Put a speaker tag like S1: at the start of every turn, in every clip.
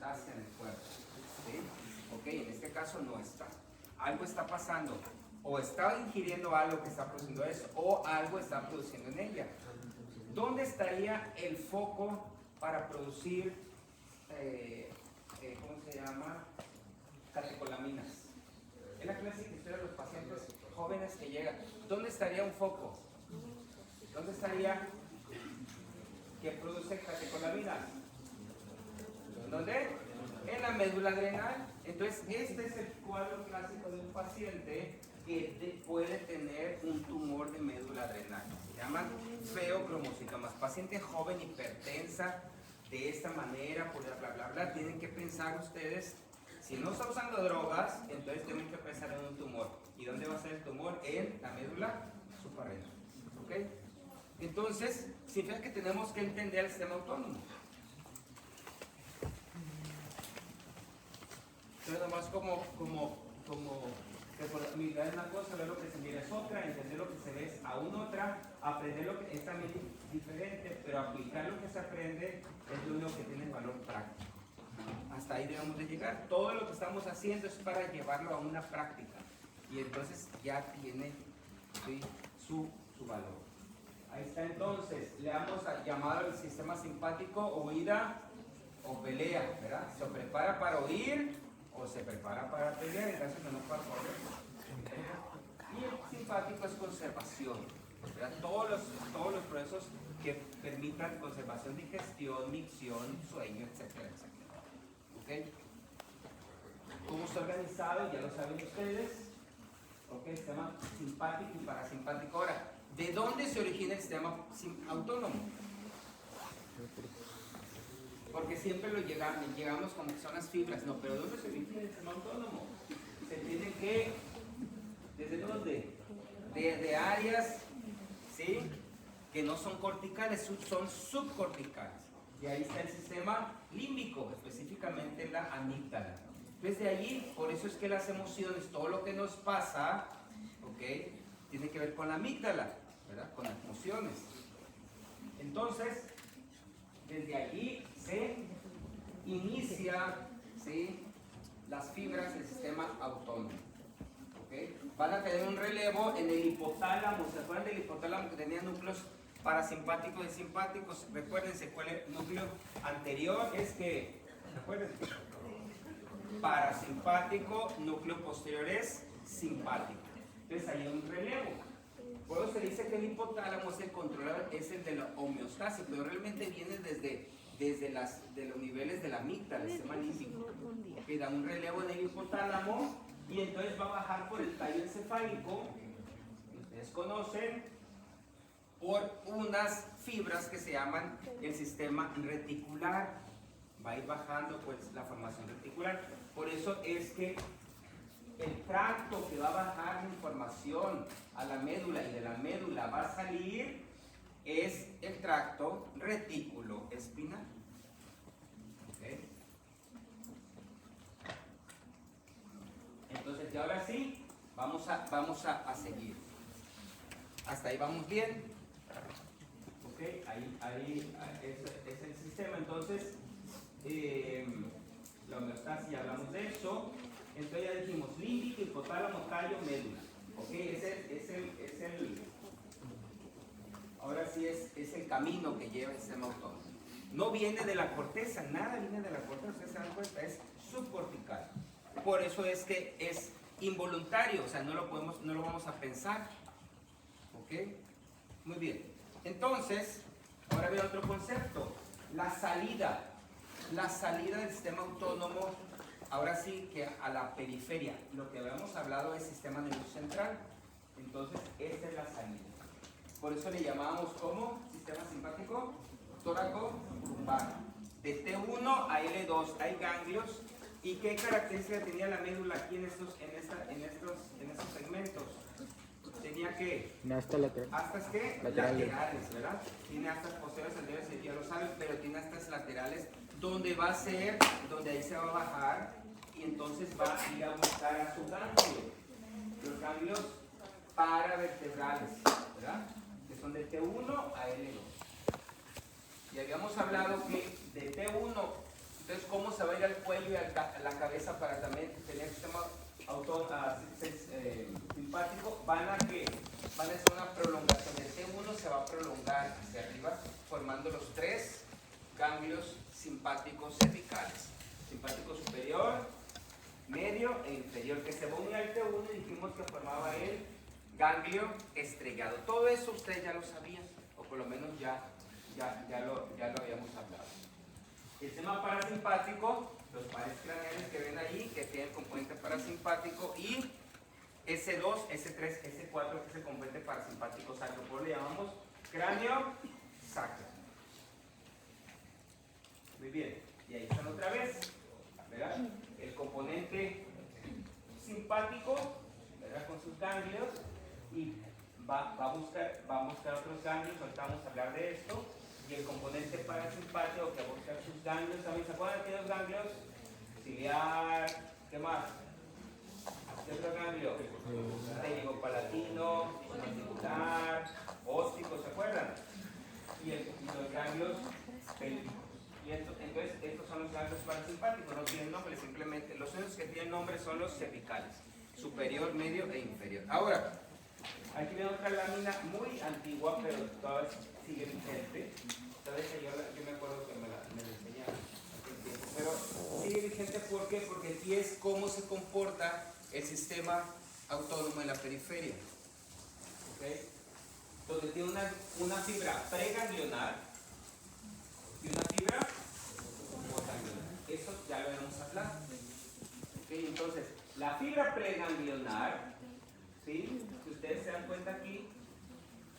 S1: homeostasia en el cuerpo. ¿Sí? Ok, en este caso no está. Algo está pasando. O está ingiriendo algo que está produciendo eso, o algo está produciendo en ella. ¿Dónde estaría el foco para producir, ¿cómo se llama? Catecolaminas. Es la clásica historia de los pacientes jóvenes que llegan. ¿Dónde estaría un foco? ¿Dónde estaría que produce catecolaminas? ¿Dónde? En la médula adrenal. Entonces, este es el cuadro clásico de un paciente que puede tener un tumor de médula adrenal. Se llaman feocromocitomas. Paciente joven, hipertensa, de esta manera, por bla, bla, bla. Tienen que pensar ustedes, si no está usando drogas, entonces tienen que pensar en un tumor. ¿Y dónde va a ser el tumor? En la médula suprarrenal. ¿Ok? Entonces, significa que tenemos que entender el sistema autónomo. Entonces, nomás como mirar una cosa, ver lo que se mira es otra, entender lo que se ve es aún otra, aprender lo que es también diferente, pero aplicar lo que se aprende es lo único que tiene valor práctico. Hasta ahí debemos de llegar. Todo lo que estamos haciendo es para llevarlo a una práctica. Y entonces ya tiene, ¿sí?, su valor. Ahí está entonces. Le hemos llamado al sistema simpático huida o pelea, ¿verdad? Se prepara para huir o se prepara para pelear, en caso de no para correr. Y el simpático es conservación, ¿verdad? Todos los procesos que permitan conservación, digestión, micción, sueño, etcétera, etcétera. ¿Ok? ¿Cómo está organizado? Ya lo saben ustedes. ¿Ok? Sistema simpático y parasimpático. Ahora, ¿de dónde se origina el sistema autónomo? Porque siempre llegamos como que son las fibras. No, pero ¿de dónde se origina el sistema autónomo? Se tiene que, ¿desde dónde? Desde áreas, ¿sí?, que no son corticales, son subcorticales. Y ahí está el sistema límbico, específicamente la amígdala. Desde allí, por eso es que las emociones, todo lo que nos pasa, ¿ok?, tiene que ver con la amígdala, ¿verdad?, con las emociones. Entonces, desde allí se inicia, ¿sí?, las fibras del sistema autónomo. ¿Okay? Van a tener un relevo en el hipotálamo. ¿Se acuerdan del hipotálamo que tenía núcleos parasimpáticos y simpáticos? Recuérdense cuál es el núcleo anterior. Es que, recuerden, parasimpático, núcleo posterior es simpático. Entonces hay un relevo. Por eso se dice que el hipotálamo es el controlador, es el de la homeostasia, pero realmente viene desde los niveles de la amígdala, el sistema límbico. Que da un relevo en el hipotálamo y entonces va a bajar por el tallo encefálico, que ustedes conocen, por unas fibras que se llaman el sistema reticular. Va a ir bajando pues la formación reticular. Por eso es que el tracto que va a bajar la información a la médula y de la médula va a salir es el tracto retículo espinal. ¿Okay? Entonces, y ahora sí, vamos a seguir. Hasta ahí vamos bien. ¿Ok? Ahí es el sistema. Entonces, la homeostasia, ya hablamos de eso. Entonces ya dijimos límbico, hipotálamo, tallo, médula. ¿Ok? Ahora sí es el camino que lleva el sistema autónomo. No viene de la corteza, nada viene de la corteza, ustedes se dan cuenta, es subcortical. Por eso es que es involuntario, o sea, no lo vamos a pensar. ¿Ok? Muy bien. Entonces, ahora viene otro concepto, la salida del sistema autónomo, ahora sí que a la periferia. Lo que habíamos hablado es sistema nervioso central, entonces esta es la salida. Por eso le llamábamos como sistema simpático tóraco-lumbar. De T1 a L2 hay ganglios. ¿Y qué característica tenía la médula aquí en estos segmentos? Tenía que astas ¿qué? Laterales, ¿verdad? Tiene astas posteriores, anteriores, ya lo saben, pero tiene astas laterales donde ahí se va a bajar y entonces va a ir a buscar a su ganglio. Los ganglios paravertebrales, ¿verdad?, que son de T1 a L2. Y habíamos hablado que de T1, Entonces, ¿cómo se va a ir al cuello y a la cabeza para también tener sistema simpático? Van a hacer una prolongación. El T1 se va a prolongar hacia arriba, formando los tres ganglios simpáticos cervicales. Simpático superior, medio e inferior, que se va a unir al T1 y dijimos que formaba el ganglio estrellado. Todo eso ustedes ya lo sabían, o por lo menos ya lo habíamos hablado. El sistema parasimpático, los pares craneales que ven ahí, que tienen componente parasimpático, y S2, S3, S4, que es el componente parasimpático sacro. Por eso le llamamos cráneo sacro. Muy bien, y ahí están otra vez, ¿verdad? El componente simpático, ¿verdad? Con sus ganglios, y va a buscar otros ganglios, ahorita vamos a hablar de esto. Y el componente parasimpático, que va a buscar sus ganglios también. ¿Se acuerdan de los ganglios? Ciliar, ¿qué más? ¿Qué otro ganglio? Pterigopalatino, mandibular, óptico, ¿se acuerdan? Y los ganglios pélvicos. Y entonces, estos son los ganglios parasimpáticos, no tienen nombre, simplemente los únicos que tienen nombre son los cervicales, superior, medio e inferior. Ahora, aquí viene otra lámina muy antigua, pero todavía sigue vigente. Todavía yo me acuerdo que me la enseñaron hace un tiempo, pero sigue vigente. ¿Por qué? Porque aquí es cómo se comporta el sistema autónomo en la periferia. ¿Okay? Donde tiene una fibra preganglionar y una fibra postganglionar. Eso ya lo hemos hablado. ¿Okay? Entonces, la fibra preganglionar, ¿sí? Si ustedes se dan cuenta aquí,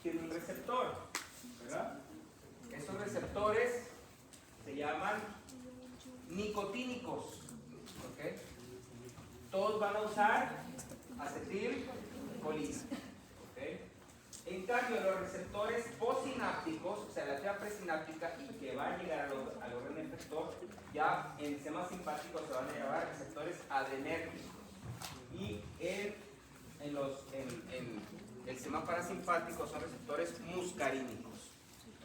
S1: tiene un receptor, ¿verdad? Estos receptores se llaman nicotínicos, ¿okay? Todos van a usar acetilcolina, ¿okay? En cambio, los receptores posinápticos, o sea, la fibra presináptica y que va a llegar al órgano efector, ya en el sistema simpático se van a llamar receptores adrenérgicos. Y el sistema parasimpático son receptores muscarínicos.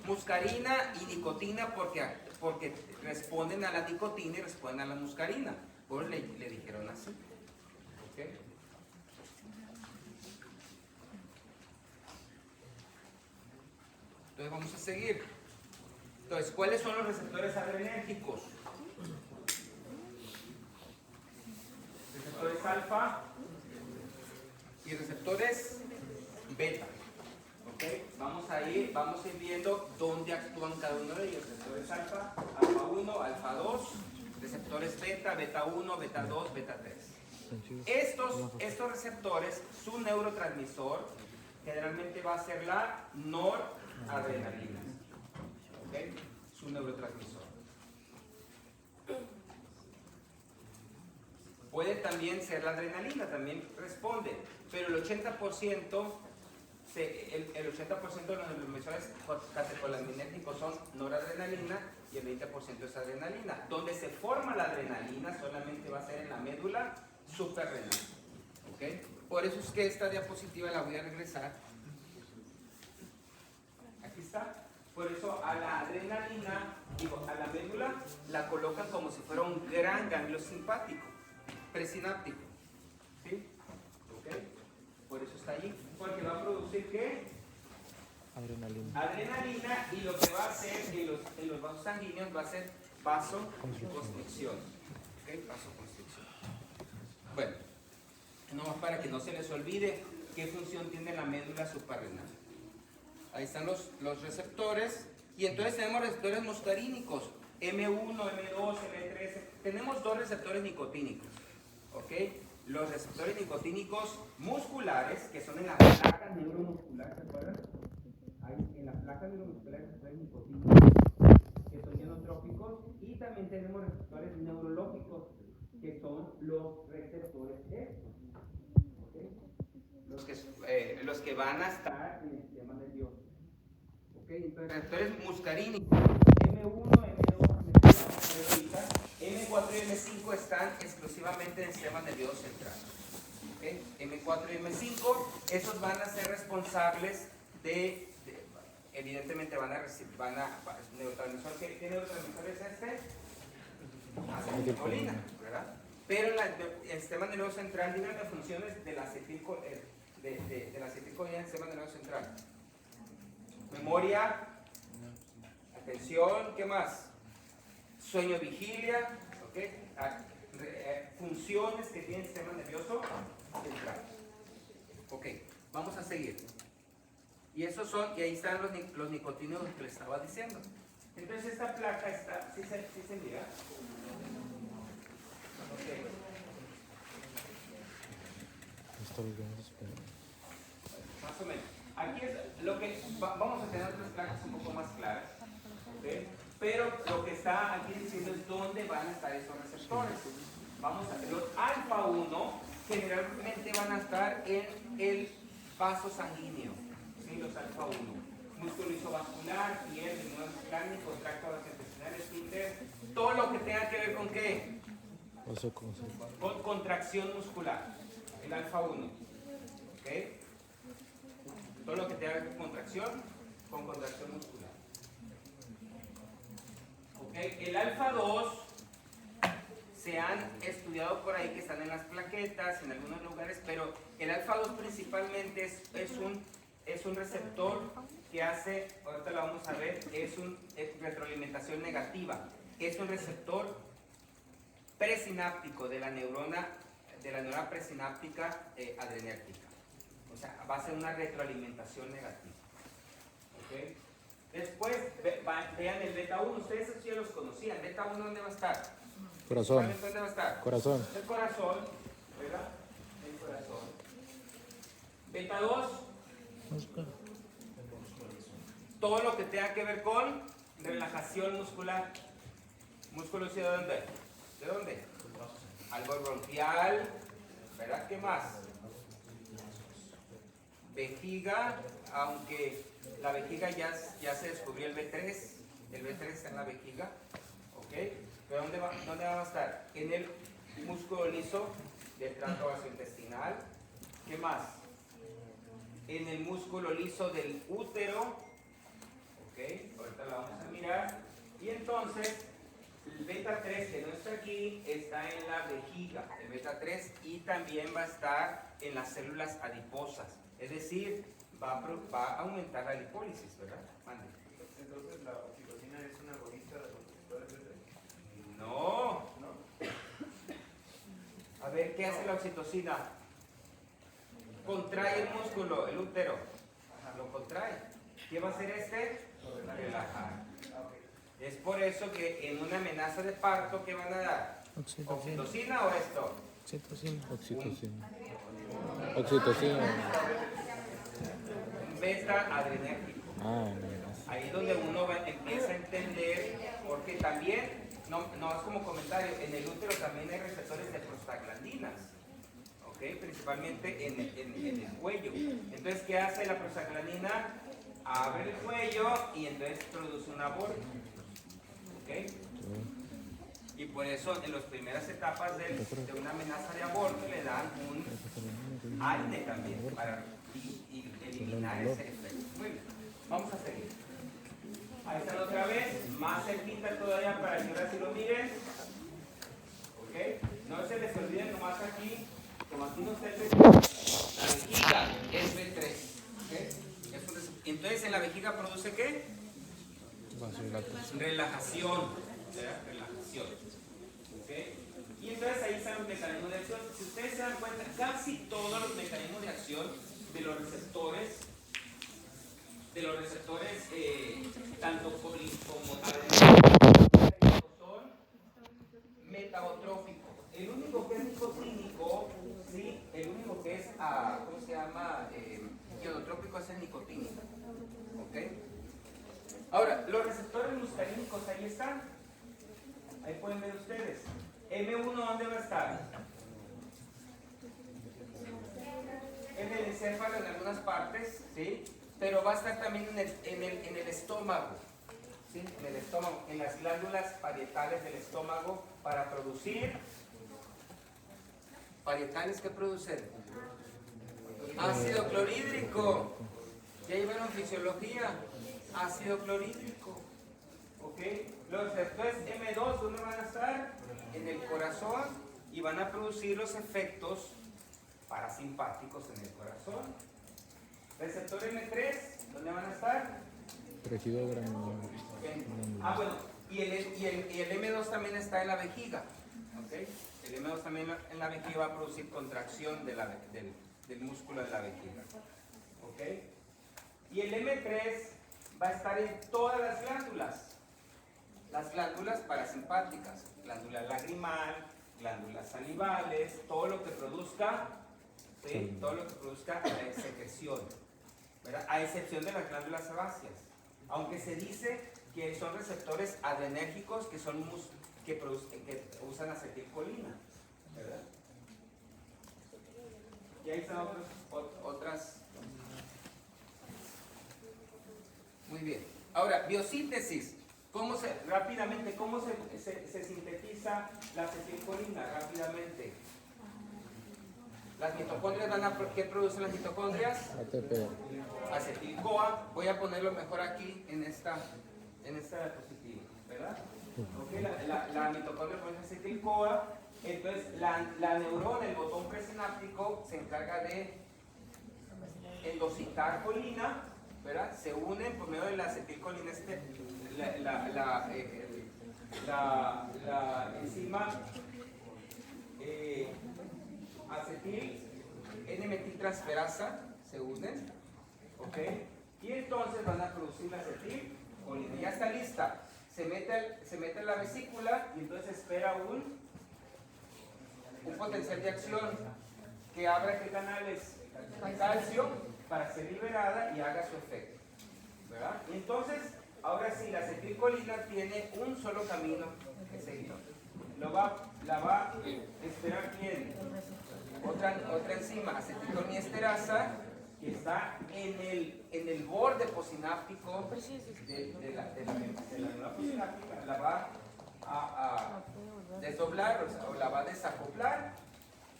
S1: Muscarina y nicotina porque responden a la nicotina y responden a la muscarina. Por eso le dijeron así. ¿Okay? Entonces vamos a seguir. Entonces, ¿cuáles son los receptores adrenérgicos? Receptores alfa y receptores beta. ¿Okay? Vamos a ir viendo dónde actúan cada uno de ellos. Receptores alfa, alfa 1, alfa 2, receptores beta, beta 1, beta 2, beta 3. Estos receptores, su neurotransmisor generalmente va a ser la noradrenalina. ¿Okay? Su neurotransmisor. Puede también ser la adrenalina, también responde, pero el 80% de los neurotransmisores catecolaminéticos son noradrenalina y el 20% es adrenalina. Donde se forma la adrenalina solamente va a ser en la médula suprarrenal. ¿Okay? Por eso es que esta diapositiva la voy a regresar. Aquí está. Por eso a la adrenalina, a la médula, la colocan como si fuera un gran ganglio simpático, presináptico. ¿Sí? ¿Okay? Por eso está allí. Porque va a producir ¿qué? Adrenalina, y lo que va a hacer en los vasos sanguíneos va a ser vasoconstricción. ¿Okay? Vasoconstricción. Bueno, nomás para que no se les olvide qué función tiene la médula suprarrenal. Ahí están los receptores, y entonces tenemos receptores muscarínicos, M1, M2, M3. Tenemos dos receptores nicotínicos. ¿Ok? Los receptores nicotínicos musculares, que son en la placa neuromuscular, ¿se acuerdan? Hay en la placa neuromuscular receptores nicotínicos, que son ionotrópicos, y también tenemos receptores neurológicos, que son los receptores estos. ¿Okay? Los que van a estar en el sistema nervioso. ¿Okay? Entonces, receptores muscarínicos, M1, M2, M4 y M5 están exclusivamente en el sistema nervioso central. ¿Okay? M4 y M5, esos van a ser responsables evidentemente van a neurotransmisor. ¿Qué neurotransmisor es este? acetilcolina, ¿verdad? Pero el sistema nervioso central, díganme funciones de la acetilcolina en el sistema nervioso central. Memoria, atención, ¿qué más? Sueño, vigilia, ¿ok? Funciones que tiene el sistema nervioso central. Ok, vamos a seguir. Y esos son, y ahí están los nicotínicos que les estaba diciendo. Entonces esta placa está, ¿sí se mira? Okay. Más o menos. Aquí es lo que vamos a tener otras placas un poco más claras, ¿okay? Pero lo que está aquí diciendo es dónde van a estar esos receptores. Vamos a ver, los alfa 1 generalmente van a estar en el vaso sanguíneo, ¿sí? Los alfa 1. Músculo isovascular, piel, neuronas cránicos, tracto gastrointestinal, esfínter, todo lo que tenga que ver con ¿qué? Con contracción muscular, el alfa 1. ¿Ok? Todo lo que tenga que ver con contracción muscular. ¿Ok? El alfa 2 se han estudiado por ahí que están en las plaquetas, en algunos lugares, pero el alfa 2 principalmente es un receptor que hace, ahorita lo vamos a ver, es retroalimentación negativa. Es un receptor presináptico de la neurona presináptica adrenérgica. O sea, va a ser una retroalimentación negativa. ¿Okay? Después, vean el beta 1. Ustedes ya los conocían. ¿Beta 1 dónde va a estar?
S2: Corazón.
S1: ¿Dónde va a estar?
S2: Corazón.
S1: El corazón, ¿verdad? El corazón. Beta 2. Todo lo que tenga que ver con relajación muscular. ¿Músculo de dónde? ¿De dónde? Algo bronquial, ¿verdad? ¿Qué más? Vejiga, aunque la vejiga ya se descubrió el B3 está en la vejiga, ¿ok? ¿Pero dónde va a estar? En el músculo liso del tracto gastrointestinal. ¿Qué más? En el músculo liso del útero, ¿ok? Ahorita lo vamos a mirar. Y entonces, el beta 3 que no está aquí, está en la vejiga, el beta 3, y también va a estar en las células adiposas. Es decir, va a aumentar la lipólisis, ¿verdad? Mande.
S3: Entonces, ¿la oxitocina es una agonista de los receptores B3?
S1: No. A ver, ¿qué hace la oxitocina? Contrae el músculo, el útero. Lo contrae. ¿Qué va a hacer este? Relajar. Es por eso que en una amenaza de parto, ¿qué van a dar? ¿Oxitocina o esto?
S2: Oxitocina.
S1: Un beta adrenérgico. Ahí es donde uno empieza a entender, porque también, no es como comentario, en el útero también hay receptores de prostaglandinas, ¿ok? Principalmente en el cuello. Entonces, ¿qué hace la prostaglandina? Abre el cuello y entonces produce un aborto. ¿Ok? Y por eso en las primeras etapas de una amenaza de aborto le dan un AINE también para eliminar ese efecto. Muy bien, vamos a seguir. Ahí están otra vez, más cerquita todavía para que ahora sí lo miren. ¿Ok? No se les olviden nomás aquí, como aquí no está el B3, la vejiga es B3. ¿Ok? Entonces en la vejiga produce ¿qué? Relajación. ¿Verdad? Relajación. ¿Okay? Y entonces ahí están los mecanismos de acción. Si ustedes se dan cuenta, casi todos los mecanismos de acción de los receptores, tanto como son metabotróficos. El único que es nicotínico, ¿sí? El único que es, ¿cómo se llama? Ionotrópico es el nicotínico. ¿Ok? Ahora, los receptores muscarínicos ahí están. Ahí pueden ver ustedes. M1, ¿dónde va a estar? En el encéfalo en algunas partes, ¿sí? Pero va a estar también en el estómago, ¿sí? En el estómago, en las glándulas parietales del estómago para producir. ¿Parietales qué producen? Ácido clorhídrico. Ya llevaron fisiología. Ácido clorhídrico. ¿Ok? Los receptores M2, ¿dónde van a estar? En el corazón y van a producir los efectos parasimpáticos en el corazón. Receptor M3, ¿dónde van a estar?
S2: Tejido granular.
S1: Bueno, y el M2 también está en la vejiga. ¿Okay? El M2 también en la vejiga va a producir contracción del músculo de la vejiga. ¿Okay? Y el M3 va a estar en todas las glándulas parasimpáticas, glándula lagrimal, glándulas salivales, todo lo que produzca, ¿sí? Todo lo que produzca secreción, ¿verdad? A excepción de las glándulas sebáceas, aunque se dice que son receptores adrenérgicos que usan acetilcolina, ¿verdad? Y ahí están otras. Muy bien. Ahora, biosíntesis. Rápidamente, ¿cómo se sintetiza la acetilcolina? Rápidamente. Las mitocondrias ¿qué producen las mitocondrias?
S2: ATP.
S1: Acetil-CoA. Voy a ponerlo mejor aquí en esta diapositiva, ¿verdad? Okay, la mitocondria produce acetil-CoA. Entonces, la neurona, el botón presináptico, se encarga de endocitar colina, ¿verdad? Se unen por medio de la acetilcolina, la enzima acetil N-metiltransferasa, se unen, ¿ok? Y entonces van a producir la acetilcolina. Ya está lista. Se mete en la vesícula y entonces espera un potencial de acción que abra qué canales de calcio para ser liberada y haga su efecto, ¿verdad? Y entonces, ahora sí, la acetilcolina tiene un solo camino que seguir. La va a esperar bien. Otra enzima, acetilcolinesterasa, que está en el borde posináptico de la neurona posináptica, la va a desdoblar o la va a desacoplar.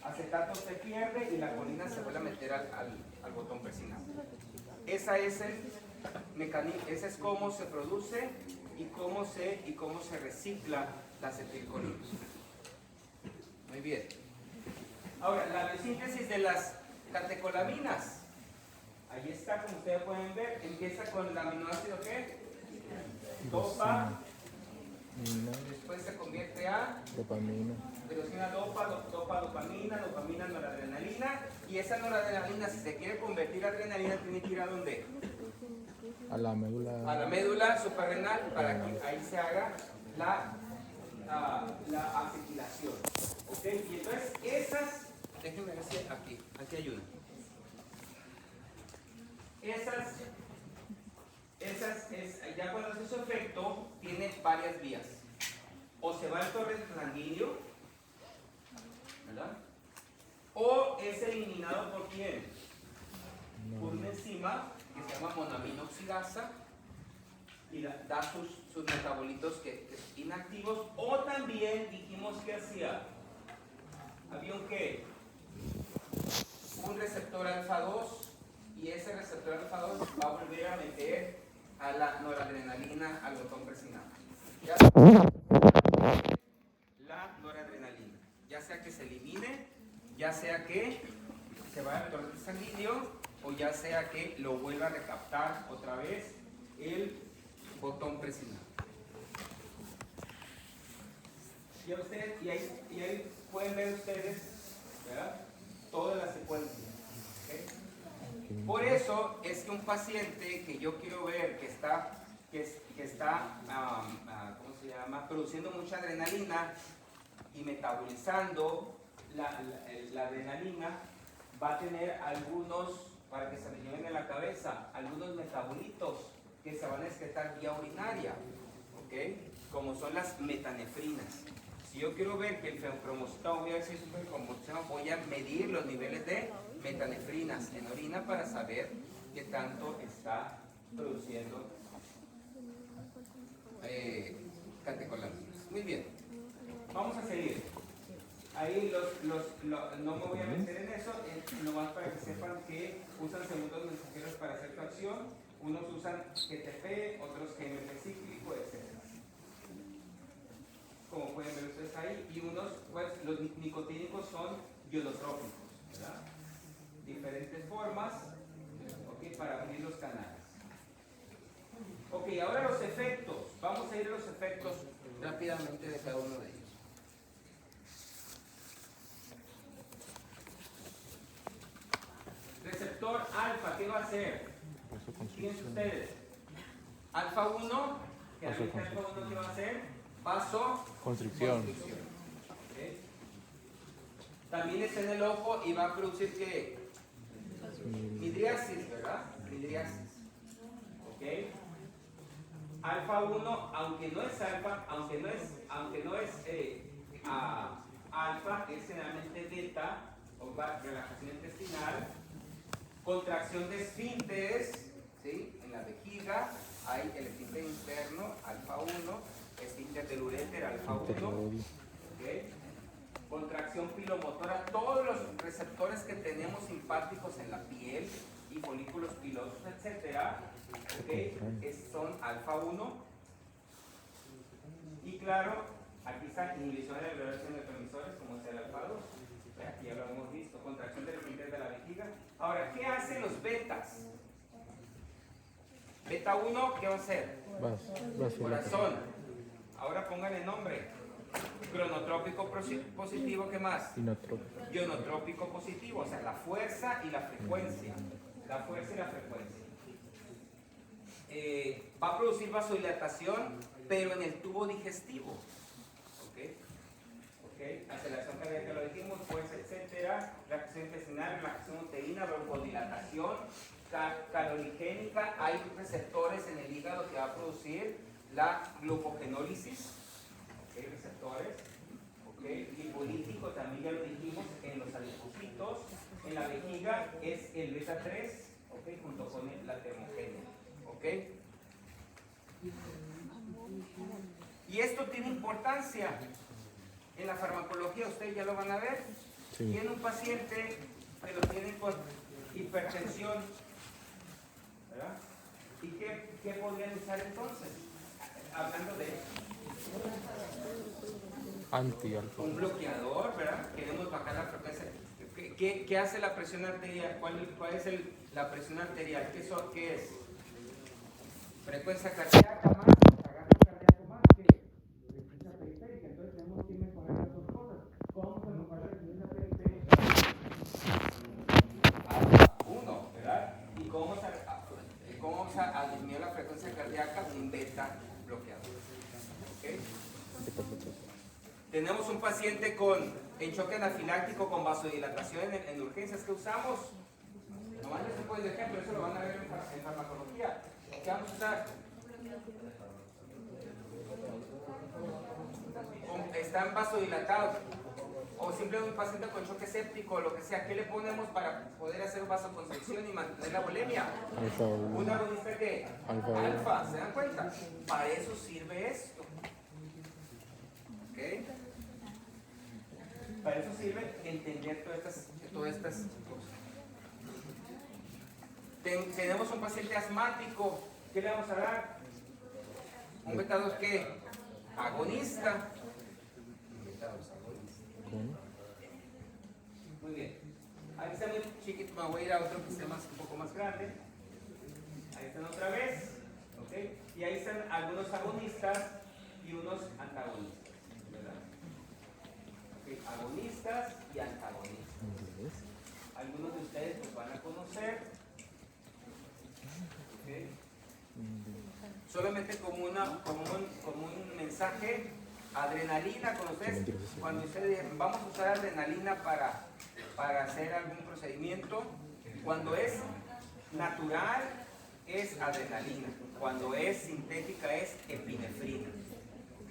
S1: Acetato se pierde y la colina se vuelve a meter al botón presináptico. Ese es el mecanismo, ese es cómo se produce y cómo se recicla la acetilcolina. Muy bien. Ahora, la biosíntesis de las catecolaminas. Ahí está, como ustedes pueden ver, empieza con el aminoácido ¿qué? Dopa. Después se convierte a
S2: dopamina.
S1: Tirosina, dopamina, noradrenalina. Y esa noradrenalina, si se quiere convertir a adrenalina, tiene que ir a ¿dónde?
S2: A la médula.
S1: A la médula suprarrenal para que ahí se haga la acetilación. ¿Ok? Y entonces esas, déjenme ver si aquí hay una. Ya cuando hace su efecto, tiene varias vías. O se va al torrente sanguíneo, ¿verdad? O es eliminado por quién? Por una enzima que se llama monaminoxidasa y da sus metabolitos que inactivos. O también dijimos que hacía, había un receptor alfa 2 y ese receptor alfa 2 va a volver a meter a la noradrenalina al botón presináptico. La noradrenalina, ya sea que se elimine, ya sea que se vaya al torrente sanguíneo o ya sea que lo vuelva a recaptar otra vez el botón presináptico. Y ahí pueden ver ustedes, ¿verdad? Toda la secuencia. ¿Okay? Por eso es que un paciente que yo quiero ver que está ¿cómo se llama? Produciendo mucha adrenalina y metabolizando la adrenalina, va a tener algunos, para que se me lleven en la cabeza, algunos metabolitos que se van a excretar vía urinaria, ¿ok? Como son las metanefrinas. Si yo quiero ver que el fenfromocitamo voy a medir los niveles de metanefrinas en orina para saber qué tanto está produciendo catecolaminas. Muy bien, vamos a seguir. Ahí no me voy a meter en eso, nomás para que sepan que usan segundos mensajeros para hacer su acción. Unos usan GTP, otros GMP cíclico, etc. como pueden ver ustedes ahí, y unos, pues los nicotínicos son ionotrópicos, ¿verdad? Diferentes formas, ¿ok? Para abrir los canales. Ok, ahora los efectos. Vamos a ir a los efectos rápidamente de cada uno de ellos. Receptor alfa, ¿qué va a hacer? Fíjense ustedes. Alfa 1, que alfa 1, ¿qué va a hacer?
S2: Constricción.
S1: ¿Okay? También está en el ojo y va a producir ¿qué? Midriasis, ¿verdad? Midriasis. ¿Ok? Alfa 1, aunque no es alfa, aunque no es alfa, es generalmente beta, o relajación intestinal, contracción de esfínteres, ¿sí? En la vejiga hay el esfínter interno, alfa 1, esfínter del uréter, alfa 1, ¿okay? Contracción pilomotora, todos los receptores que tenemos simpáticos en la piel y folículos pilosos, etcétera, ¿okay? Son alfa 1. Y claro, aquí está inhibición de la liberación de transmisores, como es el alfa 2. Aquí ya lo hemos visto, contracción del esfínter de la vejiga. Ahora, ¿qué hacen los betas? Beta 1, ¿qué va a hacer? Corazón. Ahora pónganle nombre. Cronotrópico positivo, ¿qué más? Ionotrópico positivo, o sea, la fuerza y la frecuencia. La fuerza y la frecuencia. Va a producir vasodilatación, pero en el tubo digestivo. ¿Ok? Aceleración cardíaca, lo dijimos, fuerza, etcétera. Reacción intestinal, relajación uterina, broncodilatación, calorigénica. Hay receptores en el hígado que va a producir la glucogenólisis. ¿Okay? Receptores. ¿Okay? Lipolítico también ya lo dijimos en los adipocitos. En la vejiga es el beta 3, ¿okay? Junto con la termogénea. ¿Okay? Y esto tiene importancia en la farmacología, ustedes ya lo van a ver. Sí. Tiene un paciente que lo tiene con hipertensión, ¿verdad? ¿Y qué podrían usar entonces? Hablando de un bloqueador, ¿verdad? Queremos bajar la frecuencia. ¿Qué hace la presión arterial? ¿Cuál es la presión arterial? ¿Qué es? Frecuencia cardíaca más, gasto cardíaco más que frecuencia periférica. Entonces tenemos que mejorar las dos cosas. ¿Cómo vamos a mejorar la frecuencia periférica? Alfa 1, ¿verdad? ¿Y cómo vamos a disminuir la frecuencia cardíaca? Un beta bloqueador. ¿Okay? Tenemos un paciente con choque anafiláctico con vasodilatación en urgencias. ¿Qué usamos? Nomás les pongo de ejemplo, eso lo van a ver en farmacología. ¿Qué vamos a usar? Están vasodilatados. O simplemente un paciente con choque séptico o lo que sea. ¿Qué le ponemos para poder hacer vasoconstricción y mantener la bulimia? ¿Un agonista qué? Alfa. ¿Se dan cuenta? Para eso sirve esto. ¿Ok? Para eso sirve entender todas estas cosas. Tenemos un paciente asmático. ¿Qué le vamos a dar? Un beta 2 ¿qué? Agonista. Beta 2 agonista. Muy bien. Ahí está muy chiquito. Me voy a ir a otro que sea un poco más grande. Ahí están otra vez. ¿Okay? Y ahí están algunos agonistas y unos antagonistas. ¿Verdad? ¿Okay? Agonistas y antagonistas. Algunos de ustedes los van a conocer. ¿Okay? Solamente como un mensaje, adrenalina, cuando ustedes dicen, vamos a usar adrenalina para hacer algún procedimiento, cuando es natural es adrenalina, cuando es sintética es epinefrina. ¿Ok?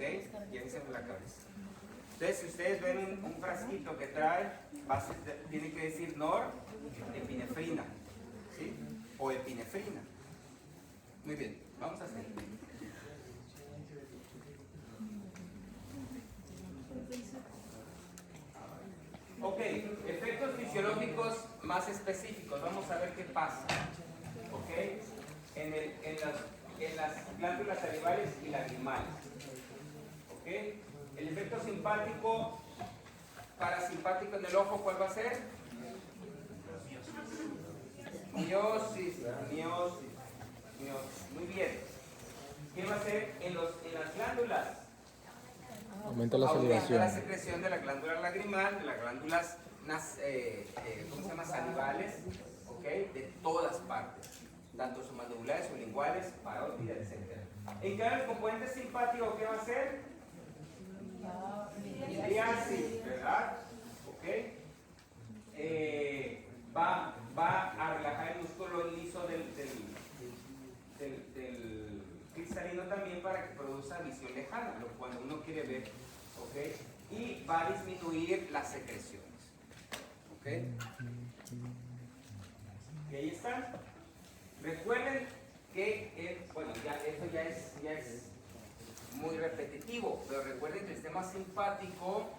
S1: Llévense la cabeza. Entonces, si ustedes ven un frasquito que trae, tiene que decir norepinefrina, ¿sí? O epinefrina. Muy bien, vamos a seguir. Ok, efectos fisiológicos más específicos. Vamos a ver qué pasa. Ok, en las glándulas salivales y lagrimales. Ok, El efecto simpático, parasimpático en el ojo, ¿cuál va a ser? Miosis. Muy bien. ¿Qué va a hacer en las glándulas?
S2: Aumenta la
S1: Aumenta
S2: salivación.
S1: la secreción de la glándula lagrimal, de las glándulas ¿cómo se llama? Salivales, ¿ok? De todas partes, tanto submandibulares, sublinguales, parótida, etc. En cambio, el componente simpático, ¿qué va a hacer? Midriasis, ¿verdad? ¿Ok? Va a relajar el músculo liso del cristalino también para que produzca visión lejana, lo cual uno quiere ver, ¿ok? Y va a disminuir las secreciones, ¿ok? Y ahí están. Recuerden que, bueno, esto ya es muy repetitivo, pero recuerden que el sistema simpático,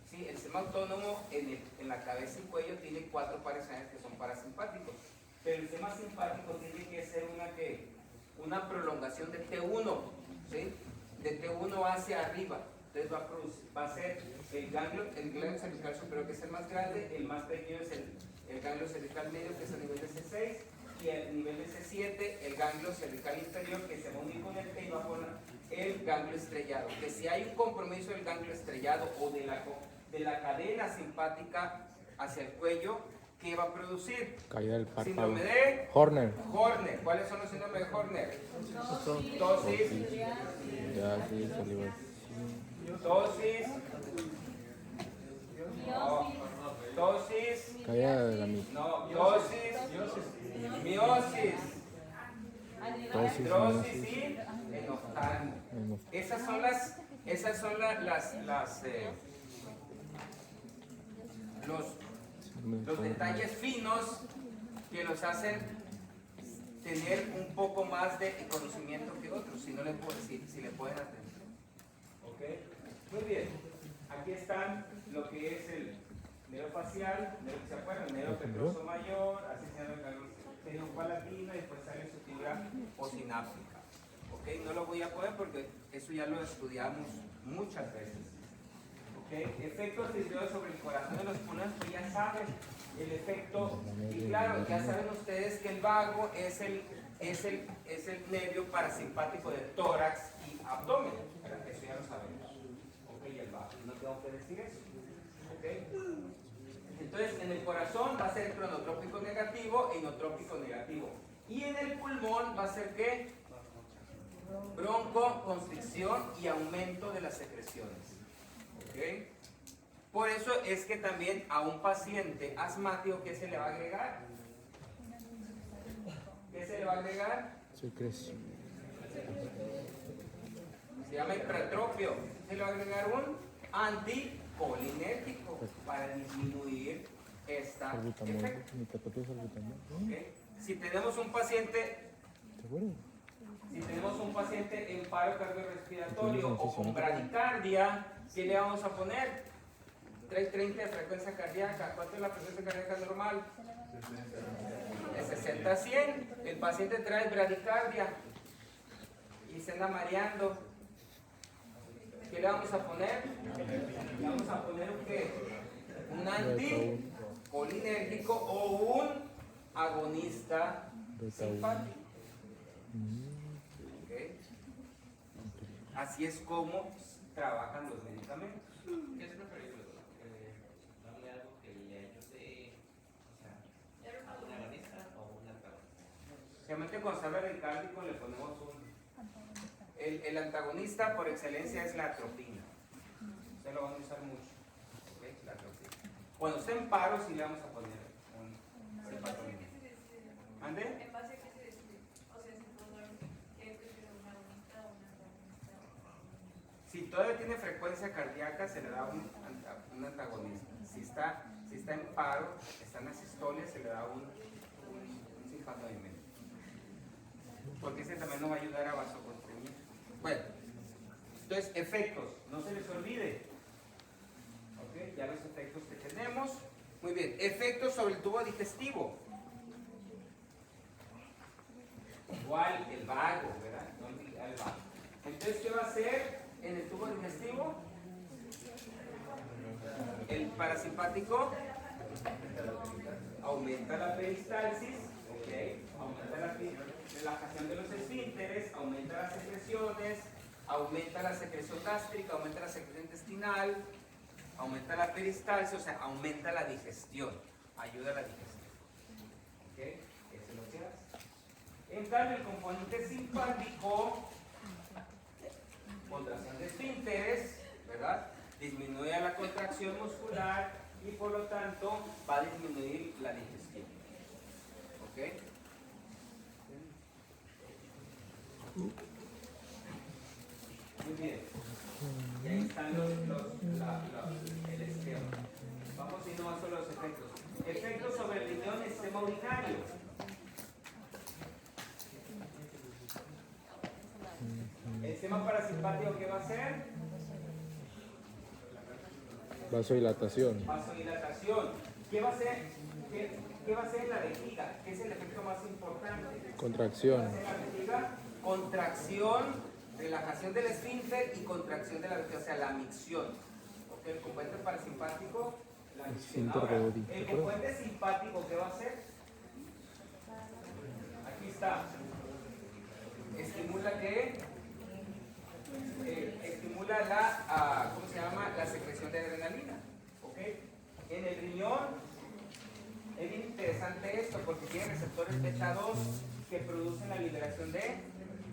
S1: ¿sí? El sistema autónomo en la cabeza y cuello tiene 4 pares sanguíneos que son parasimpáticos, pero el sistema simpático tiene que ser una prolongación de T1, ¿sí? De T1 hacia arriba. Entonces va a ser el ganglio cervical superior, que es el más grande, el más pequeño es el ganglio cervical medio, que es a nivel de C6, y a nivel de C7 el ganglio cervical inferior, que se va a unir con el T y va a poner el ganglio estrellado. Que si hay un compromiso del ganglio estrellado o de la cadena simpática hacia el cuello, ¿qué va a producir?
S2: Caída del párpado.
S1: Síndrome de
S2: Horner.
S1: Horner. ¿Cuáles son los síndromes de Horner? Tosis,
S2: Ya, sí, saliva.
S1: tosis, tosis,
S2: Caída de la mitad.
S1: no, tosis, miosis,
S2: Tosis,
S1: hidrosis
S2: miosis.
S1: y enoftalmo. Esas son los detalles finos que los hacen tener un poco más de conocimiento que otros, si le pueden atender. ¿Ok? Muy bien. Aquí están lo que es el nervio facial, ¿se acuerdan? El nervio petroso mayor, así se llama el nervio palatino, y después sale su fibra posináptica. ¿Ok? No lo voy a poner porque eso ya lo estudiamos muchas veces. ¿Ok? Efectos desviados sobre el corazón de los pulmones, pues ya saben el efecto, y claro, ya saben ustedes que el vago es el nervio parasimpático del tórax y abdomen, ¿verdad? Eso ya lo sabemos. ¿Ok? Y el vago, no tengo que decir eso. ¿Ok? Entonces, en el corazón va a ser cronotrópico negativo e inotrópico negativo. Y en el pulmón va a ser ¿qué? Broncoconstricción y aumento de las secreciones. ¿Ok? Por eso es que también a un paciente asmático, ¿qué se le va a agregar? ¿Qué se le va a agregar?
S2: Secreción.
S1: Se llama hipertrofio. Se le va a agregar un anticolinérgico para disminuir esta efecto. ¿Okay? Si tenemos un paciente en paro cardiorrespiratorio o con bradicardia, ¿qué le vamos a poner? 330 de frecuencia cardíaca. ¿Cuánto es la frecuencia cardíaca normal? De 60 a 100. El paciente trae bradicardia y se anda mareando. ¿Qué le vamos a poner? Le vamos a poner un anticolinérgico o un agonista simpático. ¿Okay? Así es como trabajan los medicamentos. ¿Qué es preferible? Darle algo que le ayude, o sea, a un agonista o un antagonista. Realmente con salva bradicardico le ponemos el antagonista por excelencia es la atropina. Ustedes lo van a usar mucho. ¿Okay? La atropina. Cuando esté en paro sí le vamos a poner un cepatolina. ¿Ande?
S4: ¿En base a qué se decide? O sea, si puedo dar qué prefiero, un agonista o un antagonista.
S1: Si todavía tiene frecuencia cardíaca, se le da un antagonista. Si está en paro, está en asistolia, se le da un simpatolina. Porque ese también nos va a ayudar a vasoconstricción. Bueno, entonces efectos, no se les olvide. ¿Ok? Ya los efectos que tenemos. Muy bien, efectos sobre el tubo digestivo. Igual el vago, ¿verdad? No el vago. Entonces, ¿qué va a hacer en el tubo digestivo? El parasimpático aumenta la peristalsis, ¿okay? Aumenta la relajación de los esfínteres, aumenta las secreciones, aumenta la secreción gástrica, aumenta la secreción intestinal, aumenta la peristalsis, o sea, aumenta la digestión, ayuda a la digestión. ¿Okay? Eso es lo que hace. En cambio, el componente simpático, contracción de esfínteres, ¿verdad? Disminuye la contracción muscular y por lo tanto va a disminuir la digestión. ¿Ok? Muy bien. Y ahí están el esquema. Vamos a ir nomás solo los efectos. Efectos sobre el riñón y sistema urinario. El sistema parasimpático, ¿qué va a hacer?
S2: Vasodilatación.
S1: Vasodilatación. ¿Qué va a hacer? ¿Qué va a hacer en la vejiga? ¿Qué es el efecto más importante?
S2: Contracción.
S1: ¿Qué va a hacer en la vejiga? Contracción, relajación del esfínter y contracción de la vejiga, o sea, la micción. ¿Ok? El componente parasimpático, la micción.
S2: Esfínter
S1: Ahora,
S2: de Oddi.
S1: el componente simpático, ¿qué va a hacer? Aquí está. Estimula ¿qué? Estimula la, ¿cómo se llama? La secreción de adrenalina. ¿Ok? En el riñón es bien interesante esto porque tiene receptores beta 2 que producen la liberación de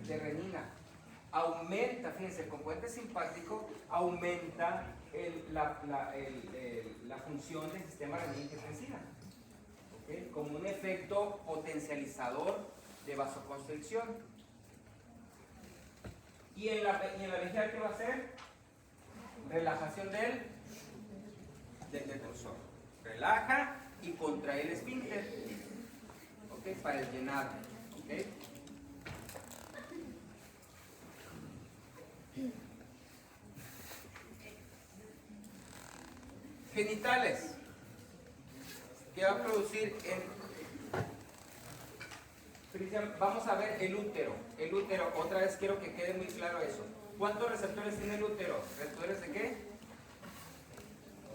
S1: renina. Aumenta, fíjense, el componente simpático aumenta la función del sistema renina-angiotensina. ¿Ok? Como un efecto potencializador de vasoconstricción. ¿Y en la vejiga qué va a hacer? Relajación del detrusor. Relaja y contrae el esfínter. ¿Ok? Para el llenado. ¿Ok? Genitales. ¿Qué va a producir vamos a ver el útero. El útero, otra vez quiero que quede muy claro eso. ¿Cuántos receptores tiene el útero? ¿Receptores de qué?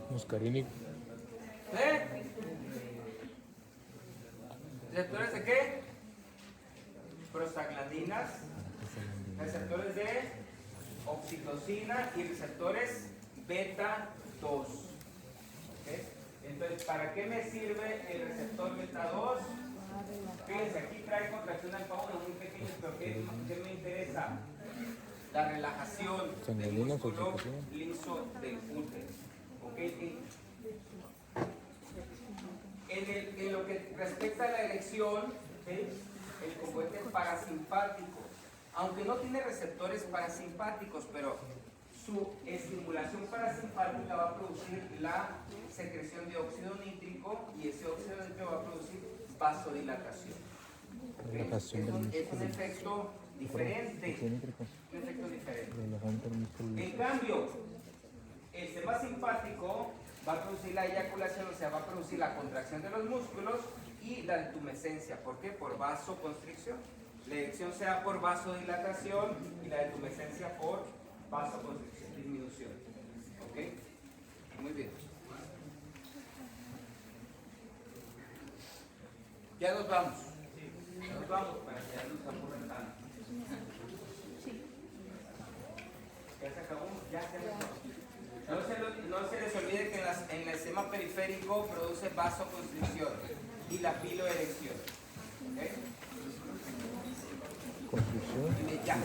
S2: Muscarínico.
S1: ¿Receptores de qué? Prostaglandinas, receptores de oxitocina y receptores beta 2. ¿Okay? Entonces, ¿para qué me sirve el receptor beta 2? Fíjense, aquí trae contracción al pauno muy pequeño, pero ¿qué me interesa? La relajación del músculo liso del útero. ¿Okay? En lo que respecta a la erección, ¿sí? El componente parasimpático, aunque no tiene receptores parasimpáticos, pero su estimulación parasimpática va a producir la secreción de óxido nítrico y ese óxido nítrico va a producir vasodilatación. ¿Okay? Es un efecto diferente. Un efecto diferente. En cambio, el sistema simpático va a producir la eyaculación, o sea, va a producir la contracción de los músculos y la entumescencia. ¿Por qué? Por vasoconstricción. La erección se da por vasodilatación y la entumescencia por vasoconstricción, disminución. ¿Ok? Muy bien. Ya nos vamos. Ya nos vamos para que ya nos aburran tanto. Ya se acabó, ya se acabó. No se les olvide que en el sistema periférico produce vasoconstricción y la piloerección. ¿Ok?
S2: Construcción.
S1: Y ya.